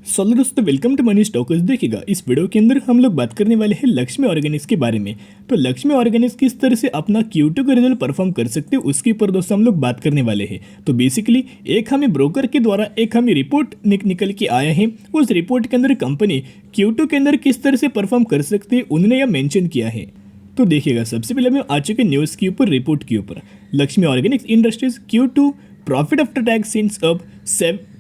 Hello दोस्तों, welcome to money stalkers. देखिएगा, इस वीडियो के अंदर हम लोग बात करने वाले हैं लक्ष्मी ऑर्गेनिक्स के बारे में। तो लक्ष्मी ऑर्गेनिक्स किस तरह से अपना Q2 का रिजल्ट परफॉर्म कर सकते हैं उसके ऊपर दोस्तों हम लोग बात करने वाले हैं। तो बेसिकली एक हमें ब्रोकर के द्वारा एक हमें रिपोर्ट निकल के आया है। उस रिपोर्ट के अंदर कंपनी Q2 के अंदर किस तरह से परफॉर्म कर सकती है उन्होंने यह मेंशन किया है। तो देखिएगा, सबसे पहले हम आ चुके न्यूज़ के ऊपर, रिपोर्ट के ऊपर। Lakshmi Organics industries Q2 profit after tax since अब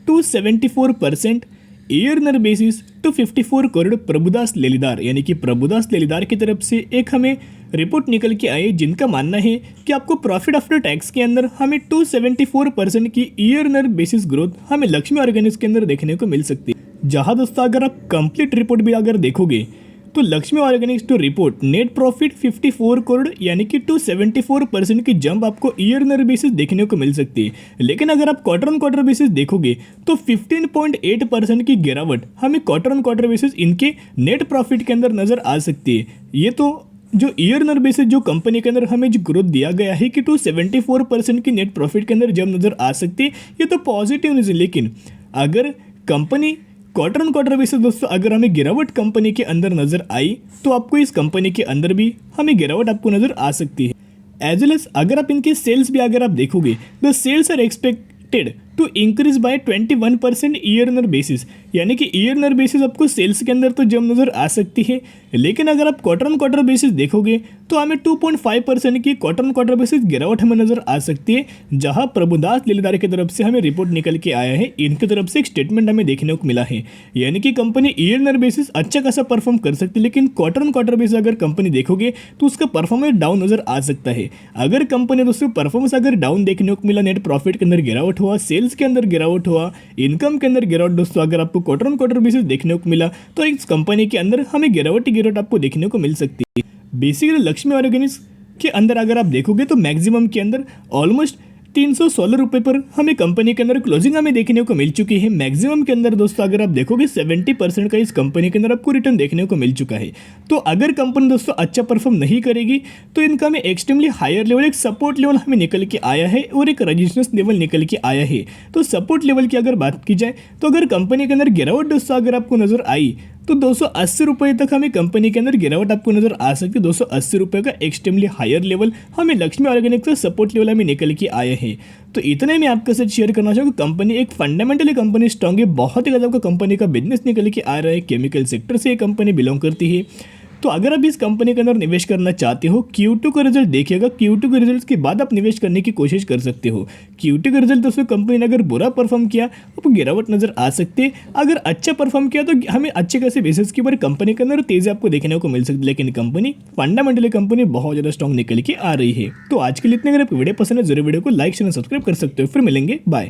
274% ईयरनर बेसिस टू 54 करोड़। प्रभुदास लेलीदार यानी कि प्रभुदास लेलीदार की तरफ से एक हमें रिपोर्ट निकल के आई जिनका मानना है कि आपको प्रॉफिट आफ्टर टैक्स के अंदर हमें 274% की ईयरनर बेसिस ग्रोथ हमें लक्ष्मी ऑर्गेनिक्स के अंदर देखने को मिल सकती है। जहां दोस्तों अगर आप कंप्लीट रिपोर्ट भी अगर देखोगे तो Lakshmi Organics to report net profit 54 crore यानी कि 274% की जंप आपको ईयरनर बेसिस देखने को मिल सकती है। लेकिन अगर आप क्वार्टर ऑन क्वार्टर बेसिस देखोगे तो 15.8% की गिरावट हमें क्वार्टर ऑन क्वार्टर बेसिस इनके नेट प्रॉफिट के अंदर नजर आ सकती है। ये तो जो ईयरनर बेसिस जो कंपनी के अंदर हमें जो ग्रोथ दिया गया है कि 274% की नेट प्रॉफिट के अंदर जंप नजर आ सकती है, ये तो पॉजिटिव न्यूज़ है। लेकिन अगर company quarter on quarter basis दोस्तों अगर हमें गिरावट कंपनी के अंदर नजर आई तो आपको इस कंपनी के अंदर भी हमें गिरावट आपको नजर आ सकती है। एज वेल एज अगर आप इनके सेल्स भी अगर आप देखोगे, the sales are expected to increase by 21% year on year basis यानी कि ईयरनर बेसिस आपको सेल्स के अंदर तो जम नजर आ सकती है। लेकिन अगर आप क्वार्टर ऑन क्वार्टर बेसिस देखोगे तो हमें 2.5% की क्वार्टर ऑन क्वार्टर बेसिस गिरावट हमें नजर आ सकती है। जहां प्रभुदास लेलीदार की तरफ से हमें रिपोर्ट निकल के आया है, इनकी तरफ से एक स्टेटमेंट हमें देखने को मिला है, यानी कि कंपनी ईयरनर बेसिस अच्छा खासा परफॉर्म कर सकती है। लेकिन क्वार्टर ऑन क्वार्टर बेसिस अगर कंपनी देखोगे तो उसका परफॉर्मेंस डाउन नजर आ सकता है। अगर कंपनी दोस्तों परफॉर्मेंस अगर डाउन देखने को मिला, नेट प्रॉफिट के अंदर गिरावट हुआ, सेल्स के अंदर गिरावट हुआ, इनकम के अंदर गिरावट दोस्तों अगर आपको क्वार्टर ऑन क्वार्टर बेसिस देखने को मिला तो इस कंपनी के अंदर हमें गिरावट आपको देखने को मिल सकती है। बेसिकली लक्ष्मी ऑर्गेनिक्स के अंदर अगर आप देखोगे तो मैक्सिमम के अंदर ऑलमोस्ट 316 रुपये पर हमें कंपनी के अंदर क्लोजिंग हमें देखने को मिल चुकी है। मैक्सिमम के अंदर दोस्तों अगर आप देखोगे 70% का इस कंपनी के अंदर आपको रिटर्न देखने को मिल चुका है। तो अगर कंपनी दोस्तों अच्छा परफॉर्म नहीं करेगी तो इनका हमें एक्सट्रीमली हायर लेवल, एक सपोर्ट लेवल हमें निकल के आया है और एक रेजिस्टेंस लेवल निकल के आया है। तो सपोर्ट लेवल की अगर बात की जाए तो अगर कंपनी के अंदर गिरावट दोस्तों अगर आपको नजर आई तो 280 रुपये तक हमें कंपनी के अंदर गिरावट आपको नजर आ सकती है। 280 रुपये का एक्सट्रीमली हायर लेवल हमें लक्ष्मी ऑर्गेनिक्स का सपोर्ट लेवल हमें निकल के आए हैं। तो इतने में आपके साथ शेयर करना चाहूँगा, कंपनी एक फंडामेंटली कंपनी स्ट्रॉन्ग है, बहुत ही ज़्यादा आपका कंपनी का बिजनेस निकल के आ रहा है, केमिकल सेक्टर से ये कंपनी बिलोंग करती है। तो अगर आप इस कंपनी के अंदर निवेश करना चाहते हो, Q2 का रिजल्ट देखिएगा, Q2 के रिजल्ट के बाद आप निवेश करने की कोशिश कर सकते हो। Q2 का रिजल्ट दोस्तों कंपनी ने अगर बुरा परफॉर्म किया तो गिरावट नजर आ सकती है, अगर अच्छा परफॉर्म किया तो हमें अच्छे खासे बेसिस के ऊपर कंपनी के अंदर तेजी आपको देखने को मिल सकती है। लेकिन कंपनी फंडामेंटली कंपनी बहुत ज़्यादा स्ट्रॉन्ग निकल के आ रही है। तो आज के लिए इतने, अगर आपको वीडियो पसंद है जरूर वीडियो को लाइक शेयर सब्सक्राइब कर सकते हो। फिर मिलेंगे, बाय।